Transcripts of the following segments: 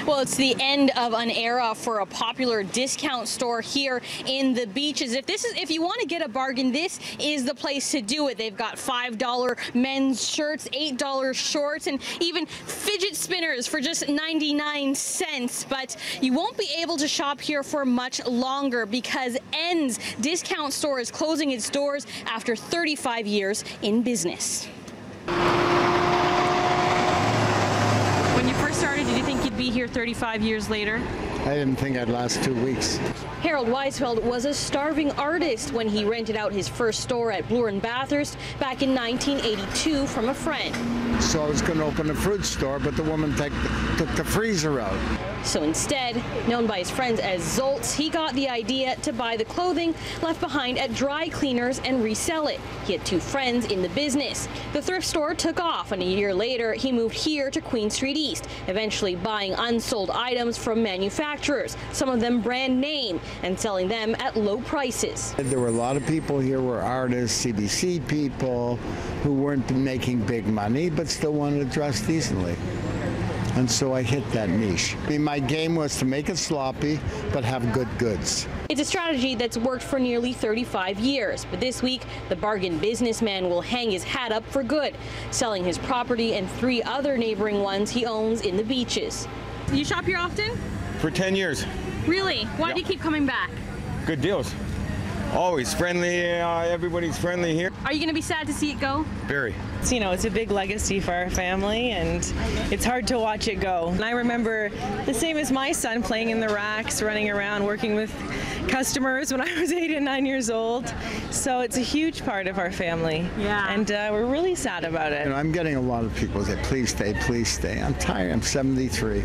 Well, it's the end of an era for a popular discount store here in the Beaches. If you want to get a bargain, this is the place to do it. They've got $5 men's shirts, $8 shorts, and even fidget spinners for just 99 cents. But you won't be able to shop here for much longer because Ends discount store is closing its doors after 35 years in business. When you first started, did you think you'd be here 35 years later? I didn't think I'd last 2 weeks. Harold Weisfeld was a starving artist when he rented out his first store at Bloor and Bathurst back in 1982 from a friend. So I was going to open a fruit store, but the woman took the freezer out. So instead, known by his friends as Zoltz, he got the idea to buy the clothing left behind at dry cleaners and resell it. He had two friends in the business. The thrift store took off, and a year later, he moved here to Queen Street East, eventually buying unsold items from manufacturers, some of them brand name, and selling them at low prices. There were a lot of people here who were artists, CBC people, who weren't making big money, but still wanted to dress decently. And so I hit that niche. I mean, my game was to make it sloppy, but have good goods. It's a strategy that's worked for nearly 35 years. But this week, the bargain businessman will hang his hat up for good, selling his property and 3 other neighboring ones he owns in the Beaches. You shop here often? For 10 years. Really? Why do you keep coming back? Good deals. Always friendly, everybody's friendly here. Are you going to be sad to see it go? Very. You know, it's a big legacy for our family, and it's hard to watch it go. And I remember the same as my son, playing in the racks, running around, working with customers when I was 8 and 9 years old. So it's a huge part of our family. Yeah. And we're really sad about it. You know, I'm getting a lot of people say, please stay, please stay. I'm tired. I'm 73.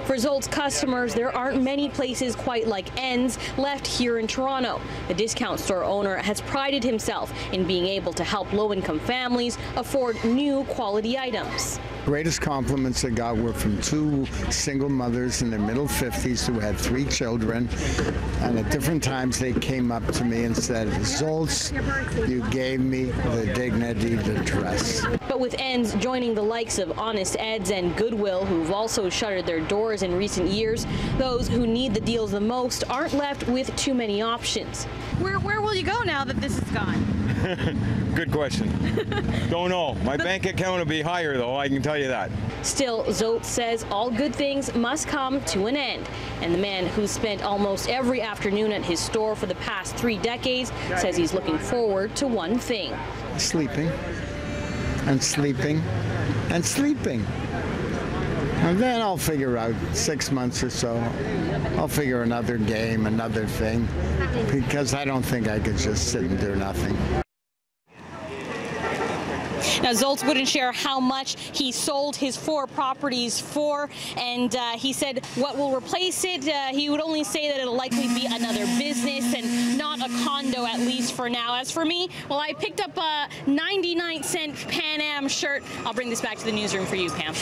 For Zolt's customers, there aren't many places quite like Ends left here in Toronto. The discount store owner has prided himself in being able to help low-income families afford new quality items. Greatest compliments I got were from 2 single mothers in their middle 50s who had 3 children, and at different times they came up to me and said, Zoltz, you gave me the dignity to dress. But with Ends joining the likes of Honest Ed's and Goodwill, who've also shuttered their doors in recent years, those who need the deals the most aren't left with too many options. Where will you go now that this is gone? Good question. Don't know. My bank account will be higher, though, I can tell you that. Still, Zoltz says all good things must come to an end. And the man who's spent almost every afternoon at his store for the past 3 decades says he's looking forward to one thing. Sleeping, and sleeping, and sleeping. And then I'll figure out 6 months or so, I'll figure another game, another thing, because I don't think I could just sit and do nothing. Now, Zoltz wouldn't share how much he sold his 4 properties for, and he said what will replace it, he would only say that it'll likely be another business and not a condo, at least for now. As for me, well, I picked up a 99-cent Pan Am shirt. I'll bring this back to the newsroom for you, Pam.